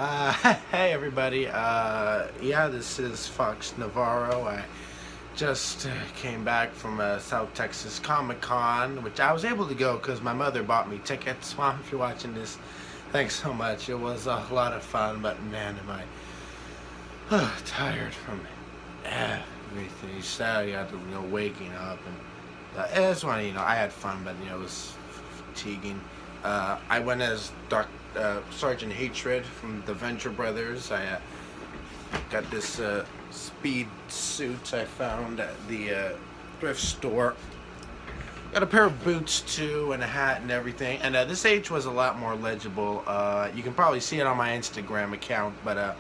Hey everybody. Yeah, this is Fox Navarro. I just came back from South Texas Comic Con, which I was able to go because my mother bought me tickets. Mom, if you're watching this, thanks so much. It was a lot of fun, but man, am I tired from everything. So you had to, waking up and it's funny, I had fun, but it was fatiguing. I went as Sergeant Hatred from the Venture Brothers. I got this speed suit I found at the thrift store. Got a pair of boots too, and a hat and everything. And this age was a lot more legible. You can probably see it on my Instagram account, but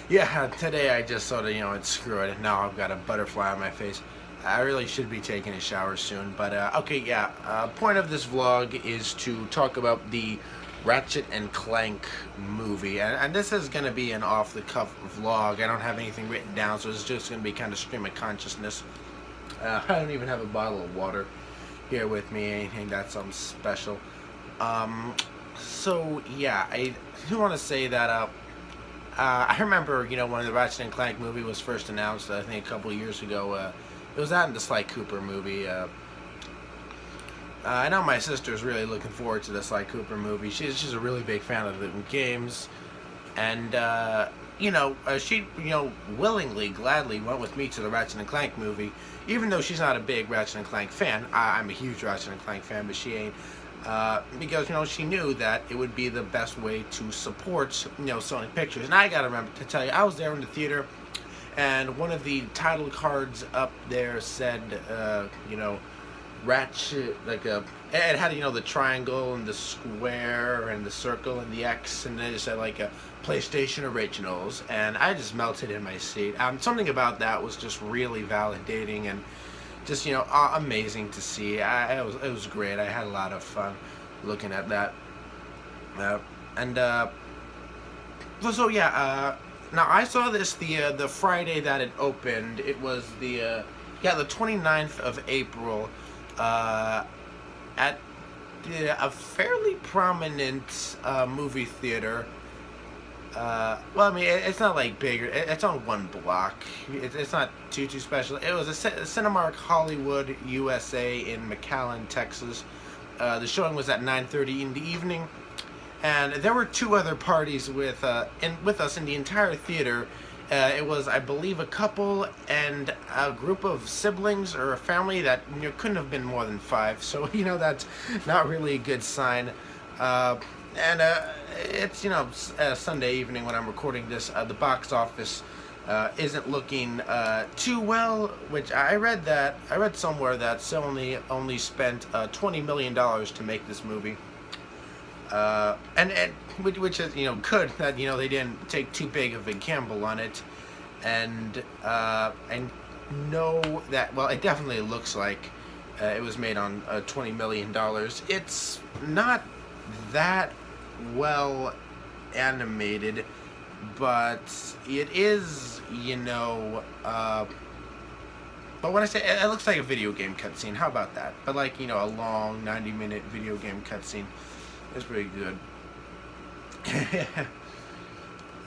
yeah, today I just sort of, screw it. Now I've got a butterfly on my face. I really should be taking a shower soon, but okay, yeah. Point of this vlog is to talk about the Ratchet and Clank movie, and this is going to be an off-the-cuff vlog. I don't have anything written down, so it's just going to be kind of stream of consciousness. I don't even have a bottle of water here with me, anything that's something special. So yeah, I do want to say that I remember, when the Ratchet and Clank movie was first announced, I think a couple of years ago. It was that in the Sly Cooper movie. I know my sister's really looking forward to the Sly Cooper movie. She's a really big fan of the games, and she willingly, gladly went with me to the Ratchet and Clank movie, even though she's not a big Ratchet and Clank fan. I'm a huge Ratchet and Clank fan, but she ain't. Because she knew that it would be the best way to support Sony Pictures. And I gotta remember to tell you, I was there in the theater. And one of the title cards up there said, Ratchet, it had, the triangle and the square and the circle and the X, and then it said, PlayStation Originals. And I just melted in my seat. Something about that was just really validating and just, amazing to see. It was great. I had a lot of fun looking at that. So yeah, now I saw this the Friday that it opened. It was the 29th of April at a fairly prominent movie theater. Well, I mean, it's not like big. It's on one block. It's not too special. It was a Cinemark Hollywood, USA in McAllen, Texas. The showing was at 9:30 in the evening. And there were two other parties with us in the entire theater. It was, I believe, a couple and a group of siblings or a family that couldn't have been more than 5. So that's not really a good sign. It's Sunday evening when I'm recording this. The box office isn't looking too well. Which I read somewhere that Sony only spent $20 million to make this movie. Which is good that they didn't take too big of a gamble on it, and I know that, well, it definitely looks like it was made on $20 million. It's not that well animated, but it is but when I say it looks like a video game cutscene, how about that? But a long 90-minute video game cutscene. It's pretty good.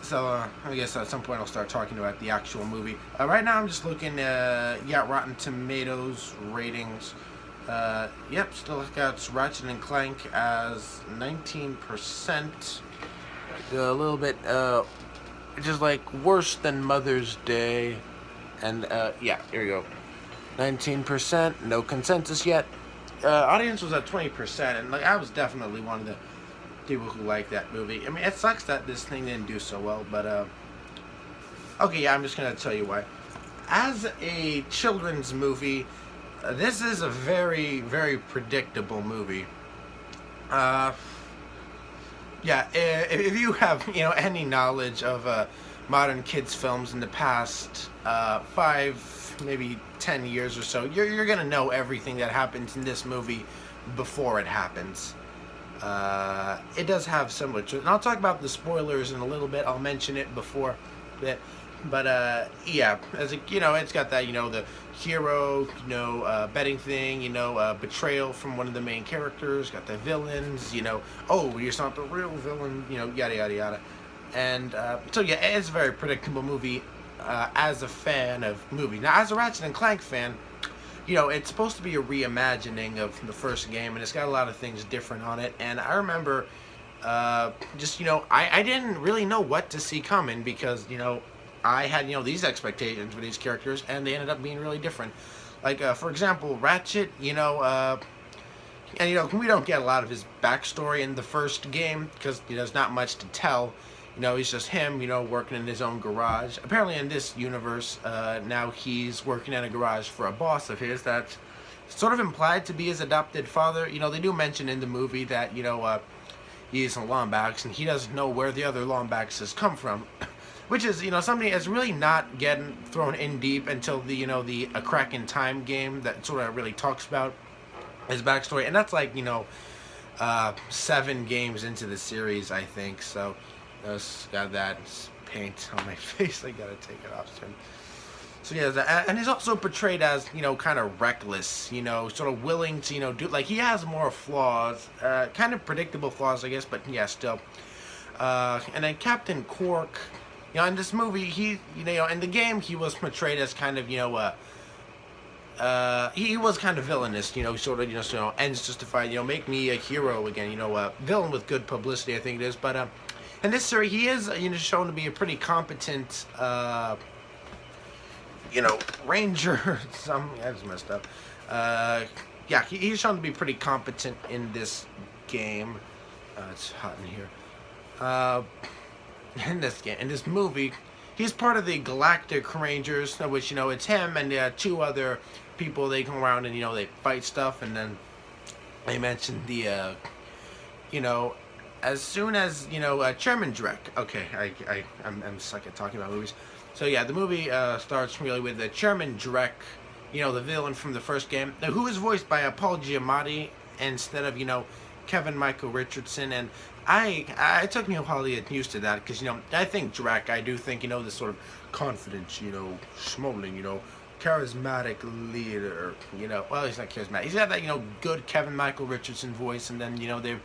So I guess at some point I'll start talking about the actual movie. Right now I'm just looking Rotten Tomatoes ratings. Yep, still got Ratchet and Clank as 19%. A little bit just worse than Mother's Day. And yeah, here we go. 19%, no consensus yet. Audience was at 20%, and I was definitely one of the people who liked that movie. I mean, it sucks that this thing didn't do so well, but okay, yeah, I'm just gonna tell you why. As a children's movie, this is a very, very predictable movie. Yeah, if you have any knowledge of modern kids films in the past 5, maybe 10 years or so, you're gonna know everything that happens in this movie before it happens. It does have similar to, and I'll talk about the spoilers in a little bit. I'll mention it before that. But yeah, as a, it's got that, the hero, betting thing, betrayal from one of the main characters. Got the villains, oh, you're not the real villain, yada yada yada. And so yeah, it's a very predictable movie. As a fan of movie, now as a Ratchet and Clank fan, it's supposed to be a reimagining of the first game, and it's got a lot of things different on it. And I remember, just I didn't really know what to see coming because I had these expectations for these characters, and they ended up being really different. Like for example, Ratchet, and we don't get a lot of his backstory in the first game because there's not much to tell. He's just him, working in his own garage. Apparently in this universe, now he's working in a garage for a boss of his that's sort of implied to be his adopted father. They do mention in the movie that, he's a Lombax and he doesn't know where the other Lombaxes come from. Which is, something that's really not getting thrown in deep until the A Crack in Time game that sort of really talks about his backstory. And that's like, 7 games into the series, I think. So, got that paint on my face. I gotta take it off soon. So yeah, and he's also portrayed as, kind of reckless, sort of willing to, do, like, he has more flaws, kind of predictable flaws, I guess, but yeah, still. And then Captain Quark, in this movie, he, in the game, he was portrayed as kind of, he was kind of villainous, sort of, ends justified, make me a hero again, villain with good publicity, I think it is, but, in this series, he is, shown to be a pretty competent, ranger, that's messed up, yeah, he's shown to be pretty competent in this game, it's hot in here, in this movie, he's part of the Galactic Rangers, which, it's him and 2 other people. They come around and, they fight stuff, and then they mentioned the, as soon as, Chairman Drek, okay, I'm stuck at talking about movies, so yeah, the movie, starts really with the Chairman Drek, the villain from the first game, who is voiced by Paul Giamatti instead of, Kevin Michael Richardson, and it took me a while to get used to that, because, I think Drek, I do think, this sort of confident, smuggling, charismatic leader, well, he's not charismatic, he's got that, good Kevin Michael Richardson voice, and then, they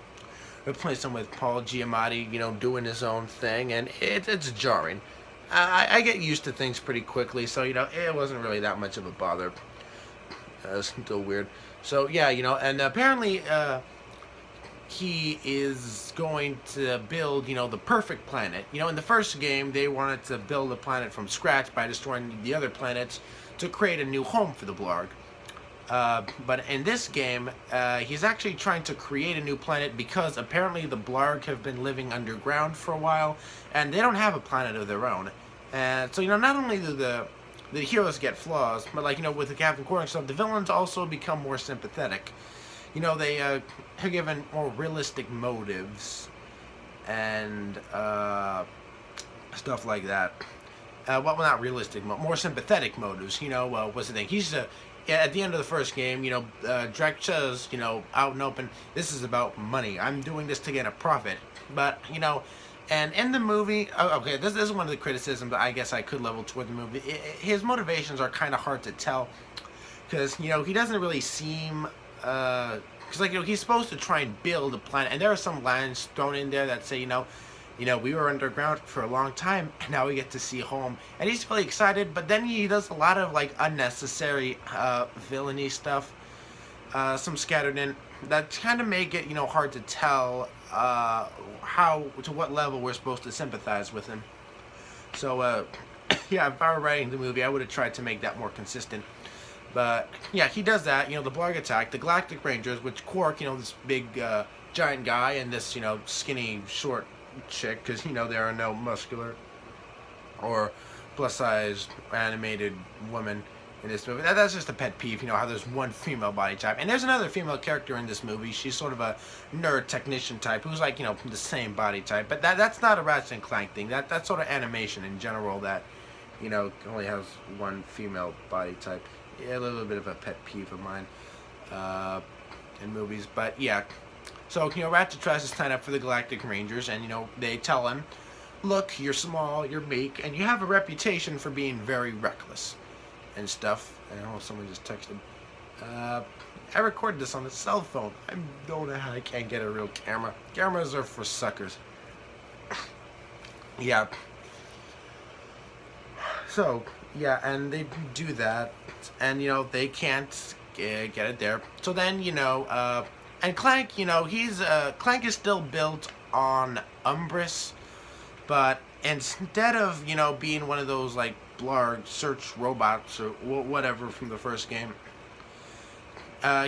replaced him with Paul Giamatti, doing his own thing, and it's jarring. I get used to things pretty quickly, so, it wasn't really that much of a bother. It's still weird. So, yeah, and apparently, he is going to build, the perfect planet. In the first game, they wanted to build a planet from scratch by destroying the other planets to create a new home for the Blarg. But in this game, he's actually trying to create a new planet because apparently the Blarg have been living underground for a while, and they don't have a planet of their own. And so, not only do the heroes get flaws, but like, with the Captain Quark and stuff, the villains also become more sympathetic. They are given more realistic motives and stuff like that. Well, not realistic, more sympathetic motives. What's the thing? He's at the end of the first game, Drek says, out and open, this is about money. I'm doing this to get a profit. But, and in the movie, okay, this is one of the criticisms that I guess I could level toward the movie. His motivations are kind of hard to tell because, he doesn't really seem... because like he's supposed to try and build a planet, and there are some lines thrown in there that say we were underground for a long time, and now we get to see home, and he's really excited. But then he does a lot of like unnecessary villainy stuff, some scattered in that kind of make it hard to tell to what level we're supposed to sympathize with him. So yeah, if I were writing the movie, I would have tried to make that more consistent. But, yeah, he does that, the Blarg attack, the Galactic Rangers, which Quark, this big, giant guy, and this, skinny, short chick, because, there are no muscular or plus-sized animated women in this movie. That's just a pet peeve, how there's one female body type. And there's another female character in this movie. She's sort of a nerd technician type who's, like, the same body type. But that's not a Ratchet and Clank thing. That's sort of animation in general that, only has one female body type. Yeah, a little bit of a pet peeve of mine in movies, but yeah. So, Ratchet tries to sign up for the Galactic Rangers, and, they tell him, look, you're small, you're meek, and you have a reputation for being very reckless and stuff. And oh, someone just texted. I recorded this on a cell phone. I don't know how I can't get a real camera. Cameras are for suckers. Yeah. So, yeah, and they do that, and, you know, they can't get it there. So then, you know, and Clank, you know, Clank is still built on Umbrus, but instead of, you know, being one of those, like, Blarg search robots or whatever from the first game,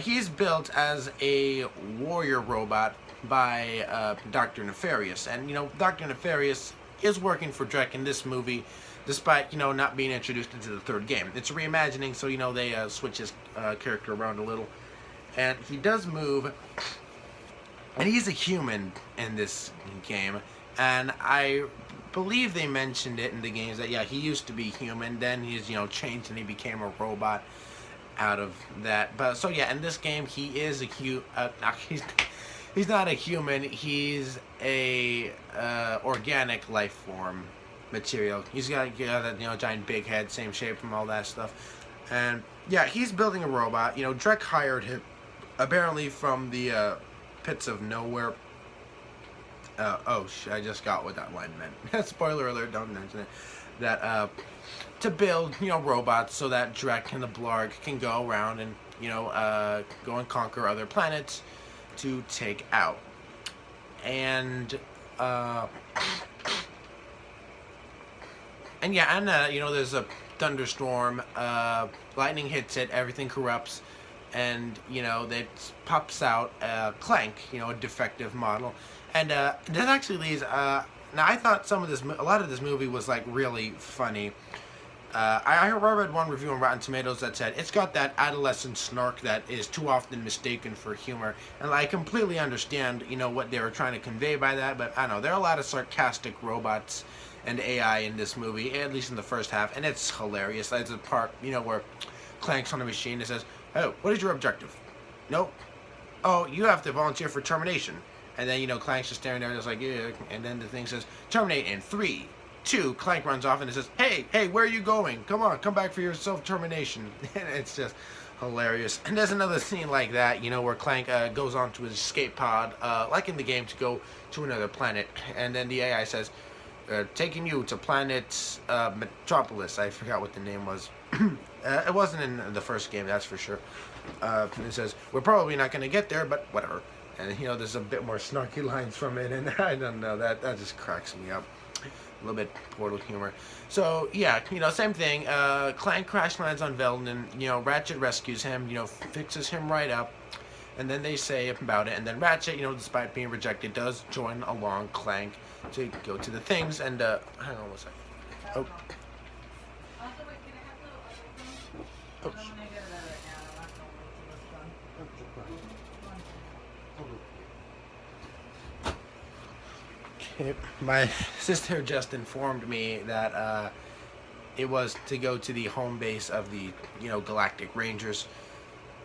he's built as a warrior robot by Dr. Nefarious. And, you know, Dr. Nefarious is working for Drek in this movie, despite, you know, not being introduced into the third game. It's a reimagining, so, you know, they switch his character around a little. And he does move, and he's a human in this game. And I believe they mentioned it in the games that, yeah, he used to be human, then he's, you know, changed and he became a robot out of that. But, so, yeah, in this game, he is a he's not a human, he's a organic life form material. He's got that, you know, giant big head, same shape from all that stuff. And yeah, he's building a robot. You know, Drek hired him apparently from the pits of nowhere. I just got what that line meant. Spoiler alert, don't mention it. That to build, you know, robots so that Drek and the Blarg can go around and, you know, go and conquer other planets to take out. And yeah, and you know, there's a thunderstorm, lightning hits it, everything corrupts, and, you know, that pops out Clank, you know, a defective model. And that actually leads, now I thought a lot of this movie was, like, really funny. I read one review on Rotten Tomatoes that said it's got that adolescent snark that is too often mistaken for humor, and I completely understand, you know, what they were trying to convey by that. But I don't know, there are a lot of sarcastic robots and AI in this movie, at least in the first half, and it's hilarious. There's a part, you know, where Clank's on a machine that says, "Oh, what is your objective?" "Nope." "Oh, you have to volunteer for termination." And then, you know, Clank's just staring there, just like, yeah. And then the thing says, "Terminate in 3, 2, Clank runs off and it says, hey, where are you going? Come on, come back for your self-termination." And it's just hilarious. And there's another scene like that, you know, where Clank goes onto his escape pod, like in the game, to go to another planet. And then the AI says, "Taking you to planet Metropolis." I forgot what the name was. It wasn't in the first game, that's for sure. It says, "We're probably not going to get there, but whatever." And, you know, there's a bit more snarky lines from it, and I don't know, that just cracks me up. A little bit Portal humor. So, yeah, you know, same thing. Clank crash lands on Velden, and, you know, Ratchet rescues him, you know, fixes him right up. And then they say about it, and then Ratchet, you know, despite being rejected, does join along Clank to go to the things, and, hang on one second. Oh. Oh. My sister just informed me that it was to go to the home base of the, you know, Galactic Rangers,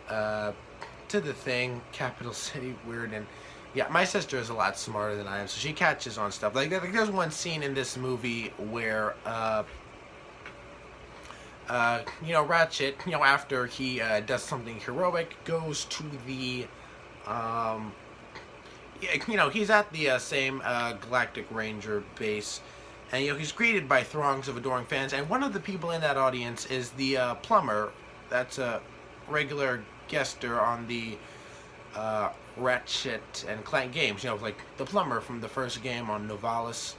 to the thing, capital city, weird. And yeah, my sister is a lot smarter than I am, so she catches on stuff. Like there's one scene in this movie where you know, Ratchet, you know, after he does something heroic, goes to the you know, he's at the same Galactic Ranger base, and, you know, he's greeted by throngs of adoring fans, and one of the people in that audience is the plumber. That's a regular guester on the Ratchet and Clank games, you know, like the plumber from the first game on Novalis.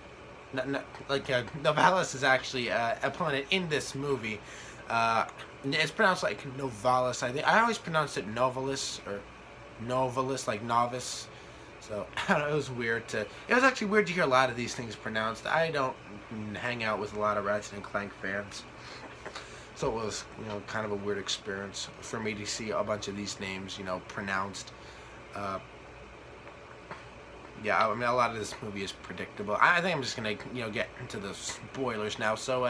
Novalis is actually a planet in this movie. It's pronounced like Novalis, I think. I always pronounce it Novalis, or Novalis, like novice. So, I don't know, it was weird it was actually weird to hear a lot of these things pronounced. I don't hang out with a lot of Ratchet and Clank fans. So it was, you know, kind of a weird experience for me to see a bunch of these names, you know, pronounced. Yeah, I mean, a lot of this movie is predictable. I think I'm just going to, you know, get into the spoilers now. So,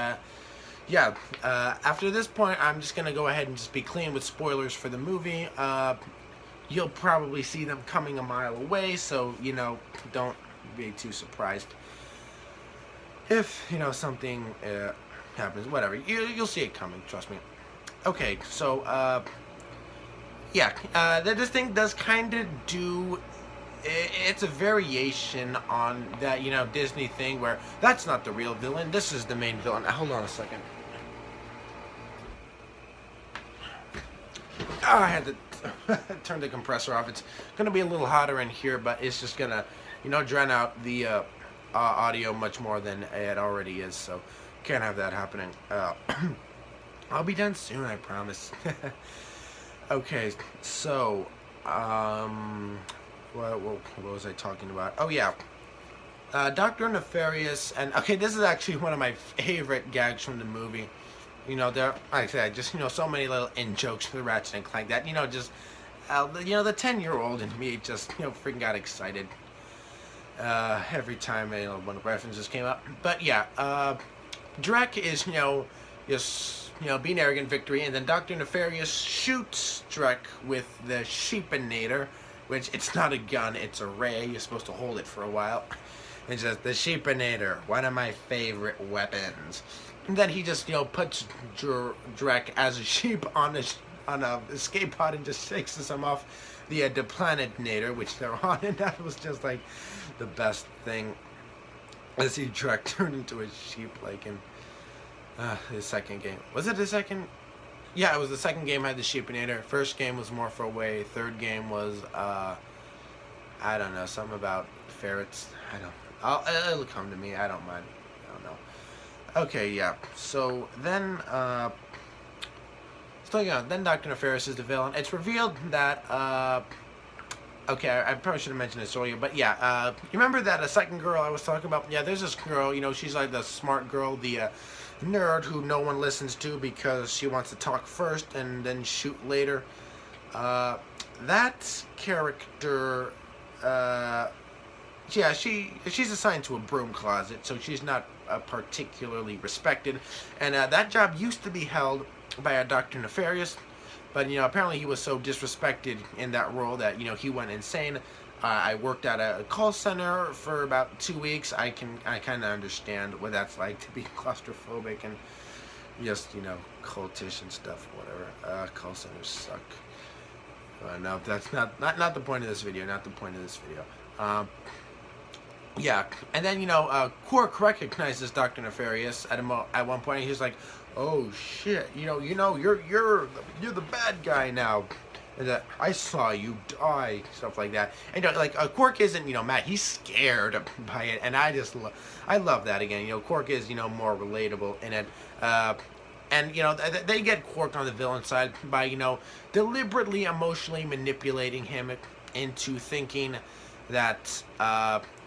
yeah, after this point, I'm just going to go ahead and just be clean with spoilers for the movie. You'll probably see them coming a mile away, so, you know, don't be too surprised. if something happens, whatever, you'll see it coming. Trust me. Okay, so yeah, this thing does kind of do. It's a variation on that Disney thing where that's not the real villain. This is the main villain. Hold on a second. Oh, I had to turn the compressor off. It's gonna be a little hotter in here, but it's just gonna drown out the audio much more than it already is. So can't have that happening. I'll be done soon, I promise. Okay, so what was I talking about? Oh yeah, Dr. Nefarious, and okay, this is actually one of my favorite gags from the movie. There, like I said, just so many little in jokes to the Ratchet and Clank that just the 10-year-old in me just freaking got excited every time one of the references came up. But yeah, Drek is just being arrogant victory, and then Dr. Nefarious shoots Drek with the Sheepinator, which it's not a gun, it's a ray. You're supposed to hold it for a while. It's just the Sheepinator, one of my favorite weapons. And then he just puts Drek as a sheep on a escape pod and just shakes him off the Planetinator, which they're on, and that was just like the best thing. I see Drek turn into a sheep like in the second game. Was it the second? Yeah, it was the second game had the Sheepinator. First game was more for away. Third game was I don't know, something about ferrets. I don't. It'll come to me. I don't mind. I don't know. Okay, yeah. So then, then Dr. Nefarious is the villain. It's revealed that okay, I probably should have mentioned this earlier, but yeah, you remember that second girl I was talking about? Yeah, there's this girl. She's like the smart girl, the nerd who no one listens to because she wants to talk first and then shoot later. That character, yeah, she's assigned to a broom closet, so she's not particularly respected. And that job used to be held by a Dr. Nefarious, but apparently he was so disrespected in that role that he went insane. I worked at a call center for about 2 weeks. I kind of understand what that's like to be claustrophobic and just cultish and stuff, whatever. Call centers suck. No, that's not the point of this video. Not the point of this video. Yeah, and then Quark recognizes Dr. Nefarious at one point. He's like, "Oh shit, you're the bad guy now." And that I saw you die, stuff like that. And like Quark isn't mad. He's scared by it, and I love that again. Quark is more relatable in it. And they get Quark on the villain side by deliberately emotionally manipulating him into thinking that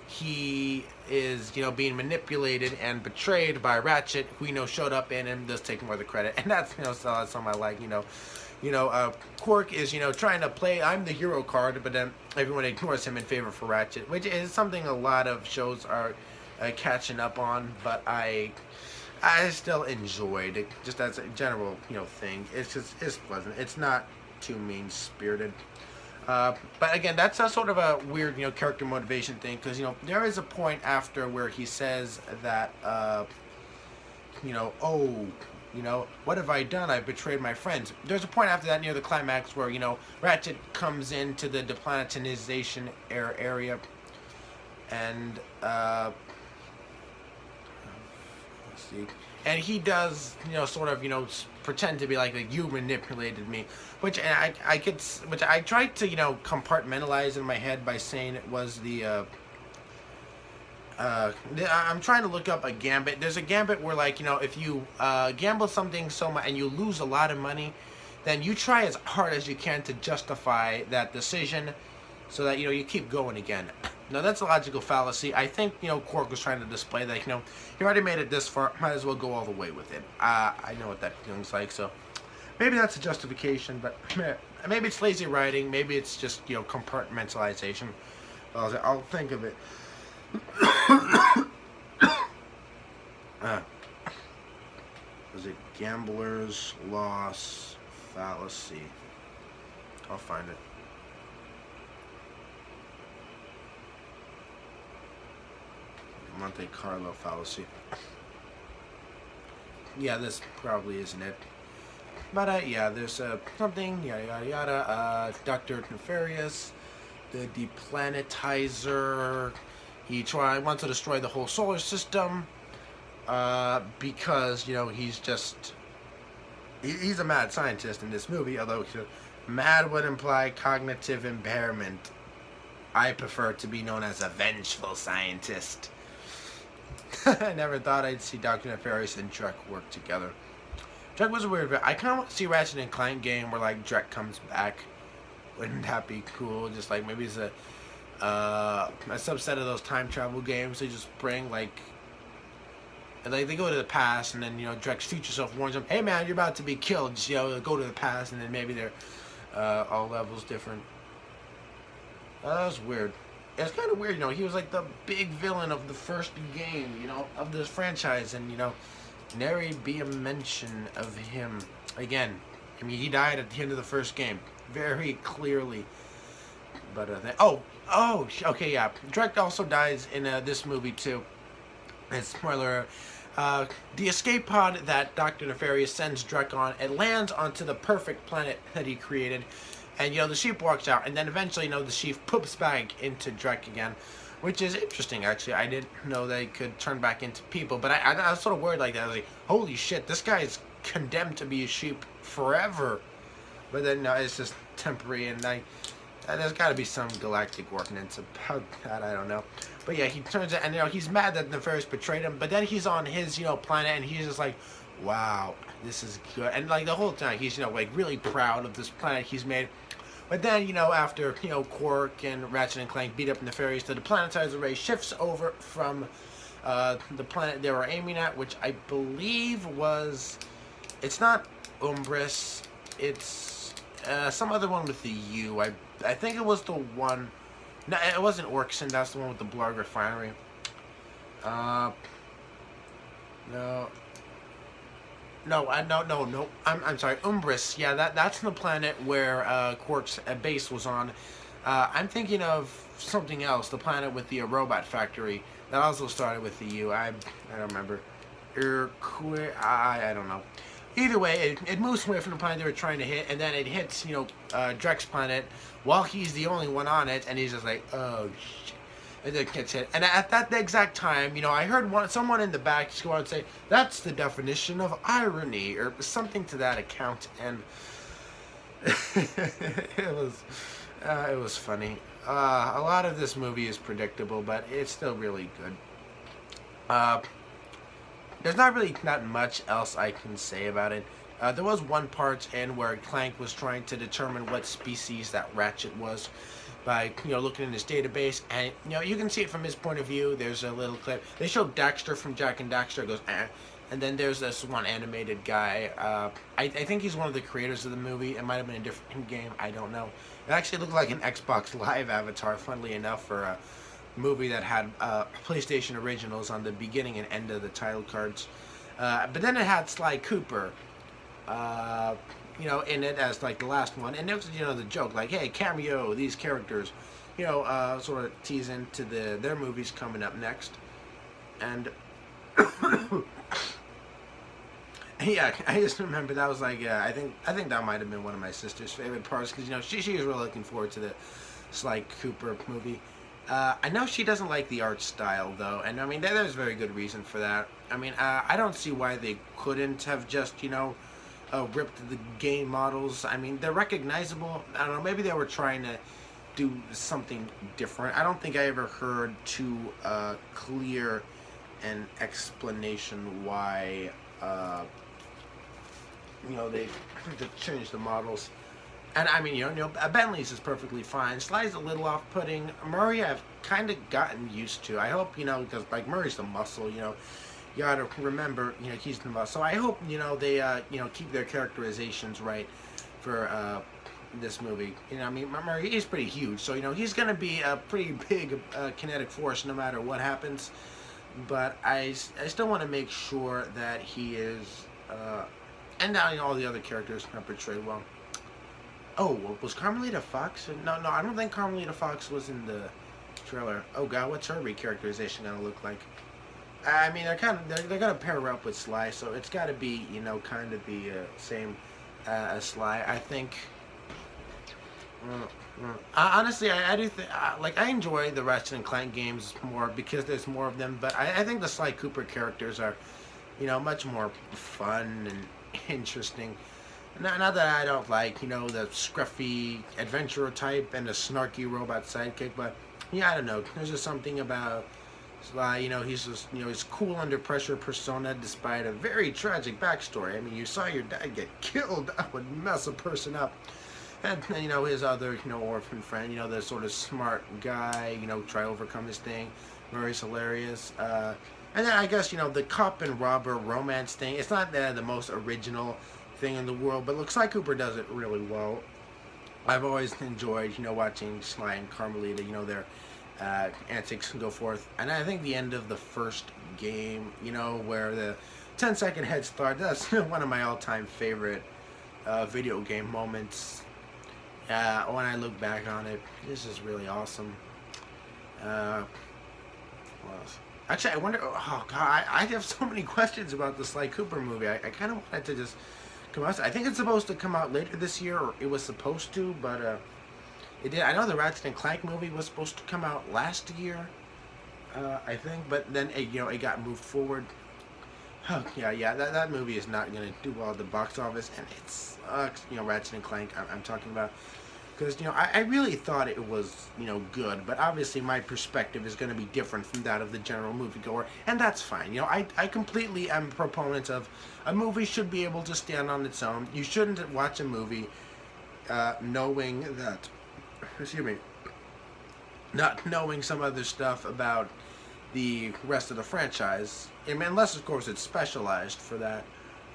he is being manipulated and betrayed by Ratchet, who showed up in him, does take more of the credit, and that's so that's something I like. Quark is trying to play I'm the hero card, but then everyone ignores him in favor for Ratchet, which is something a lot of shows are catching up on. But I still enjoyed it, just as a general thing. It's pleasant. It's not too mean spirited. But again, that's a sort of a weird character motivation thing, because there is a point after where he says that oh, what have I done? I've betrayed my friends. There's a point after that near the climax where, Ratchet comes into the deplanetization area, and, let's see, and he does, sort of, pretend to be like you manipulated me, which I tried to, compartmentalize in my head by saying it was the, I'm trying to look up a gambit. There's a gambit where, like, if you gamble something so much and you lose a lot of money, then you try as hard as you can to justify that decision so that, you keep going again. Now, that's a logical fallacy. I think, Quark was trying to display that, he already made it this far, might as well go all the way with it. I know what that feeling's like, so maybe that's a justification, but maybe it's lazy writing, maybe it's just, compartmentalization. I'll think of it. Was it Gambler's Loss Fallacy? I'll find it. Monte Carlo fallacy. Yeah, this probably isn't it. But yeah, there's something, yada yada yada. Dr. Nefarious, the deplanetizer. He wants to destroy the whole solar system because, you know, he's a mad scientist in this movie, although mad would imply cognitive impairment. I prefer to be known as a vengeful scientist. I never thought I'd see Dr. Nefarious and Drek work together. Drek was a weird bit. I kind of want to see Ratchet and Clank game where, like, Drek comes back. Wouldn't that be cool? Just, like, maybe it's a subset of those time travel games. They just bring, like, they go to the past, and then, you know, Drek's future self warns them, hey, man, you're about to be killed. Just, you know, go to the past, and then maybe they're all levels different. That was weird. It's kind of weird, you know, he was like the big villain of the first game, you know, of this franchise, and, you know, nary be a mention of him again. I mean, he died at the end of the first game, very clearly. But, okay, yeah. Drek also dies in this movie, too. And spoiler, the escape pod that Dr. Nefarious sends Drek on, it lands onto the perfect planet that he created. And, you know, the sheep walks out, and then eventually, you know, the sheep poops back into Drek again, which is interesting, actually. I didn't know they could turn back into people, but I was sort of worried like that. I was like, holy shit, this guy is condemned to be a sheep forever. But then, no, it's just temporary, and there's got to be some galactic ordinance about that, I don't know. But, yeah, he turns it, and, you know, he's mad that Nefarious betrayed him, but then he's on his, you know, planet, and he's just like, wow, this is good. And, like, the whole time, he's, you know, like, really proud of this planet he's made. But then, you know, after, you know, Quark and Ratchet and Clank beat up Nefarious, the deplanetizer ray shifts over from the planet they were aiming at, which I believe was, it's not Umbris, it's some other one with the U. I think it was the one, no, it wasn't Orkson, that's the one with the Blarg refinery. No. No, I'm sorry, Umbris. Yeah, that's the planet where Quark's base was on. I'm thinking of something else, the planet with the robot factory. That also started with the U. I don't remember. I don't know. Either way, it moves away from the planet they were trying to hit, and then it hits, you know, Drek's planet while he's the only one on it, and he's just like, oh, shit. And then gets hit. And at that exact time, you know, I heard someone in the back just go out and say, that's the definition of irony, or something to that account, and it was funny. A lot of this movie is predictable, but it's still really good. There's not much else I can say about it. There was one part in where Clank was trying to determine what species that Ratchet was by, you know, looking in his database, and, you know, you can see it from his point of view. There's a little clip. They show Daxter from Jack and Daxter. It goes, eh. And then there's this one animated guy. I think he's one of the creators of the movie. It might have been a different game. I don't know. It actually looked like an Xbox Live avatar, funnily enough, for a movie that had PlayStation originals on the beginning and end of the title cards. But then it had Sly Cooper, you know, in it as, like, the last one. And it was, you know, the joke, like, hey, cameo, these characters, you know, sort of tease into their movies coming up next. And, yeah, I just remember that was, like, I think that might have been one of my sister's favorite parts, because, you know, she was really looking forward to the Sly Cooper movie. I know she doesn't like the art style, though, and, I mean, there's very good reason for that. I mean, I don't see why they couldn't have just, you know, ripped the game models. I mean, they're recognizable. I don't know, maybe they were trying to do something different. I don't think I ever heard too clear an explanation why, you know, they changed the models. And, I mean, you know, Bentley's is perfectly fine. Sly's a little off-putting. Murray, I've kind of gotten used to. I hope, you know, because, like, Murray's the muscle, you know. You gotta remember, you know, he's the muscle. So I hope, you know, they, you know, keep their characterizations right for this movie. You know, I mean, Murray, he's pretty huge. So, you know, he's going to be a pretty big kinetic force no matter what happens. But I still want to make sure that he is, and now, you know, all the other characters are portrayed well. Oh, was Carmelita Fox? No, I don't think Carmelita Fox was in the trailer. Oh god, what's her recharacterization gonna look like? I mean, they're gonna pair her up with Sly, so it's got to be, you know, kind of the same as Sly. I think. Honestly, I do think like I enjoy the Ratchet and Clank games more because there's more of them. But I think the Sly Cooper characters are, you know, much more fun and interesting. Not that I don't like, you know, the scruffy adventurer type and the snarky robot sidekick, but yeah, I don't know. There's just something about Sly, you know, he's just, you know, his cool under pressure persona despite a very tragic backstory. I mean, you saw your dad get killed. That would mess a person up. And you know, his other, you know, orphan friend, you know, the sort of smart guy, you know, try to overcome his thing. Very hilarious. And then I guess, you know, the cop and robber romance thing, it's not the most original thing in the world, but looks like Cooper does it really well. I've always enjoyed, you know, watching Sly and Carmelita, you know, their antics and go forth. And I think the end of the first game, you know, where the 10-second head start, that's one of my all-time favorite video game moments. When I look back on it, this is really awesome. What else? Actually, I wonder. Oh God, I have so many questions about the Sly Cooper movie. I kind of wanted to just come out. I think it's supposed to come out later this year, or it was supposed to, but it did. I know the Ratchet and Clank movie was supposed to come out last year, I think, but then you know, it got moved forward. Oh, yeah, that movie is not gonna do well at the box office, and it's you know, Ratchet and Clank I'm talking about, because, you know, I really thought it was, you know, good, but obviously my perspective is going to be different from that of the general moviegoer, and that's fine. You know, I completely am a proponent of a movie should be able to stand on its own. You shouldn't watch a movie knowing that, excuse me, not knowing some other stuff about the rest of the franchise, I mean, unless of course it's specialized for that.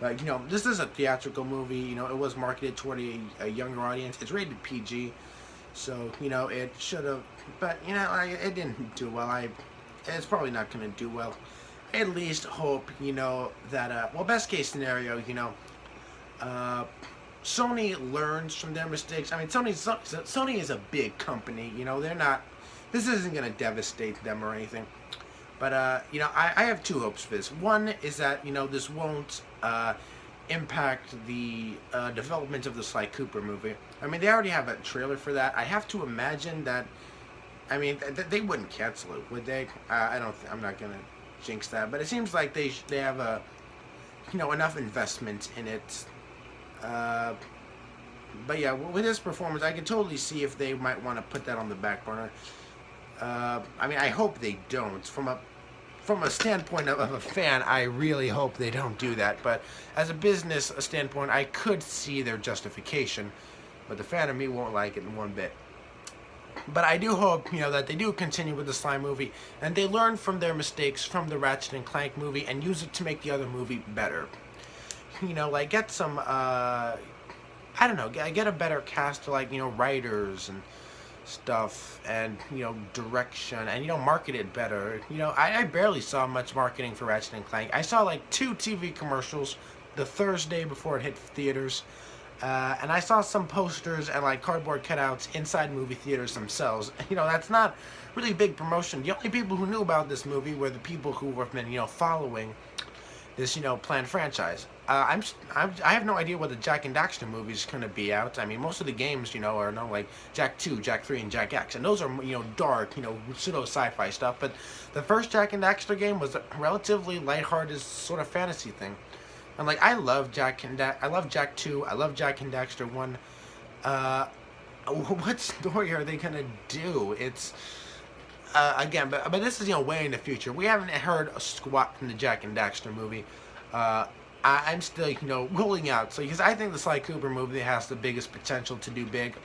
Like, you know, this is a theatrical movie. You know, it was marketed toward a younger audience. It's rated PG, so, you know, it should have. But, you know, it didn't do well. It's probably not going to do well. I at least hope, you know, that well, best case scenario, you know, Sony learns from their mistakes. I mean, Sony is a big company. You know, they're not. This isn't going to devastate them or anything. But, you know, I have two hopes for this. One is that, you know, this won't impact the development of the Sly Cooper movie. I mean, they already have a trailer for that. I have to imagine that, I mean, they wouldn't cancel it, would they? I'm not going to jinx that. But it seems like they have a, you know, enough investment in it. But, yeah, with this performance, I can totally see if they might want to put that on the back burner. I mean, I hope they don't. From a standpoint of a fan, I really hope they don't do that. But as a business standpoint, I could see their justification. But the fan of me won't like it in one bit. But I do hope, you know, that they do continue with the Sly movie, and they learn from their mistakes from the Ratchet and Clank movie and use it to make the other movie better. You know, like, get some, I don't know, get a better cast, like, you know, writers and stuff, and, you know, direction, and, you know, market it better. You know, I barely saw much marketing for Ratchet and Clank. I saw like 2 TV commercials the Thursday before it hit theaters, and I saw some posters and like cardboard cutouts inside movie theaters themselves. You know, that's not really big promotion. The only people who knew about this movie were the people who have been, you know, following this, you know, planned franchise. I have no idea what the Jak and Daxter movie is going to be out. I mean, most of the games, you know, are like Jak 2, Jak 3, and Jak X, and those are, you know, dark, you know, pseudo sci-fi stuff. But the first Jak and Daxter game was a relatively lighthearted sort of fantasy thing. And like, I love Jak 2, I love Jak and Daxter 1. What story are they gonna do? It's again, but this is, you know, way in the future. We haven't heard a squat from the Jak and Daxter movie. I'm still, you know, ruling out. So, because I think the Sly Cooper movie has the biggest potential to do big.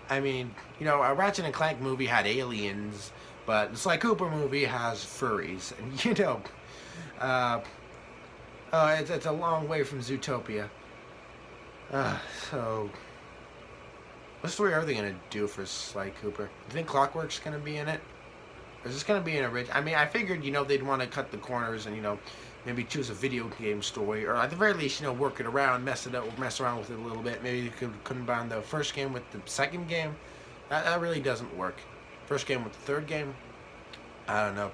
I mean, you know, a Ratchet and Clank movie had aliens, but the Sly Cooper movie has furries, and, you know, it's a long way from Zootopia. So, what story are they gonna do for Sly Cooper? Do you think Clockwork's gonna be in it? Or is this gonna be an original? I mean, I figured, you know, they'd want to cut the corners and, you know, maybe choose a video game story, or at the very least, you know, work it around, mess around with it a little bit. Maybe you could combine the first game with the second game. That really doesn't work. First game with the third game. I don't know.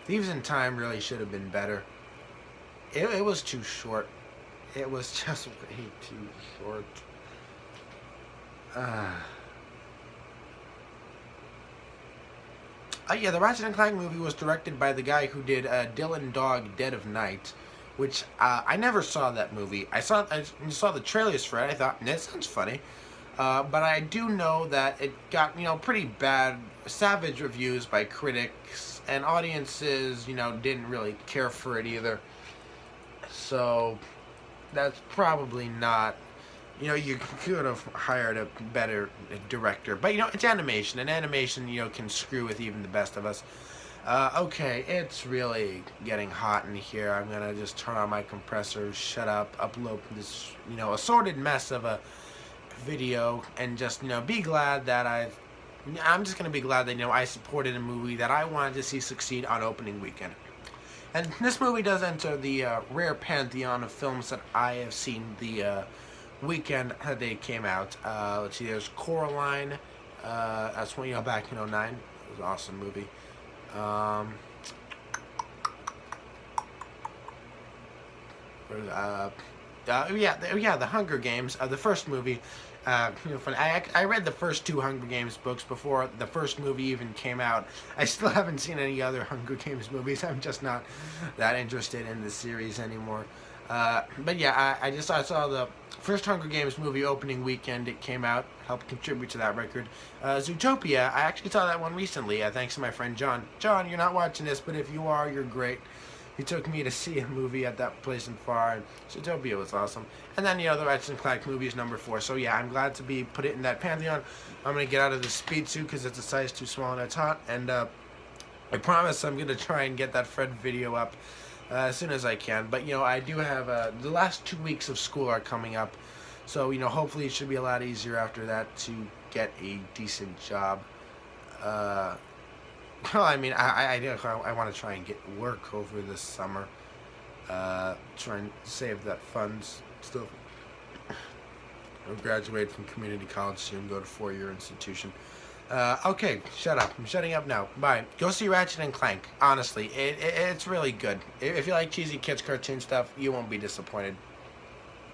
Thieves in Time really should have been better. It was too short. It was just way too short. Yeah, the Ratchet and Clank movie was directed by the guy who did Dylan Dog Dead of Night, which I never saw that movie. I saw the trailers for it. I thought, that sounds funny. But I do know that it got, pretty bad, savage reviews by critics, and audiences, didn't really care for it either. So, that's probably not, you could have hired a better director. But, it's animation, and animation, can screw with even the best of us. Okay, it's really getting hot in here. I'm gonna just turn on my compressor, shut up, upload this, assorted mess of a video, and just, be glad that I'm just gonna be glad that, I supported a movie that I wanted to see succeed on opening weekend. And this movie does enter the rare pantheon of films that I have seen the weekend that they came out. Let's see, there's Coraline, that's when, back in 2009. It was an awesome movie. Yeah, The Hunger Games, the first movie. Funny. I read the first 2 Hunger Games books before the first movie even came out. I still haven't seen any other Hunger Games movies. I'm just not that interested in the series anymore. But yeah, I saw the first Hunger Games movie opening weekend. It came out, helped contribute to that record. Zootopia, I actually saw that one recently, thanks to my friend John. John, you're not watching this, but if you are, you're great. He took me to see a movie at that place in Far, and Zootopia was awesome. And then, the Ratchet and Clank movie is number 4. So yeah, I'm glad to be put it in that pantheon. I'm going to get out of the speed suit because it's a size too small and it's hot. And I promise I'm going to try and get that Fred video up as soon as I can. But, I do have, the last 2 weeks of school are coming up. So, hopefully it should be a lot easier after that to get a decent job. Well, I mean, I want to try and get work over this summer. Try and save that funds still. I'll graduate from community college soon, go to 4-year institution. Okay, shut up. I'm shutting up now. Bye. Go see Ratchet and Clank. Honestly, it's really good. If you like cheesy kids cartoon stuff, you won't be disappointed.